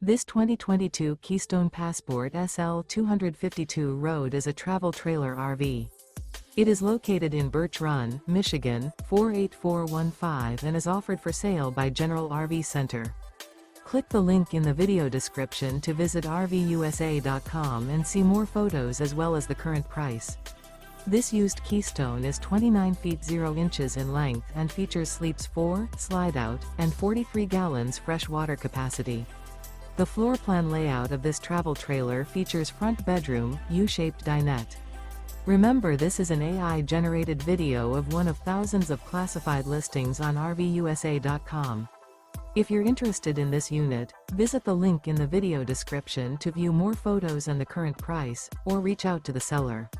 This 2022 Keystone Passport SL 252 road is a travel trailer RV. It is located in Birch Run, Michigan, 48415 and is offered for sale by General RV Center. Click the link in the video description to visit RVUSA.com and see more photos as well as the current price. This used Keystone is 29 feet 0 inches in length and features sleeps 4, Slideout, and 43 gallons fresh water capacity. The floor plan layout of this travel trailer features front bedroom, U-shaped dinette. Remember, this is an AI-generated video of one of thousands of classified listings on RVUSA.com. If you're interested in this unit, visit the link in the video description to view more photos and the current price, or reach out to the seller.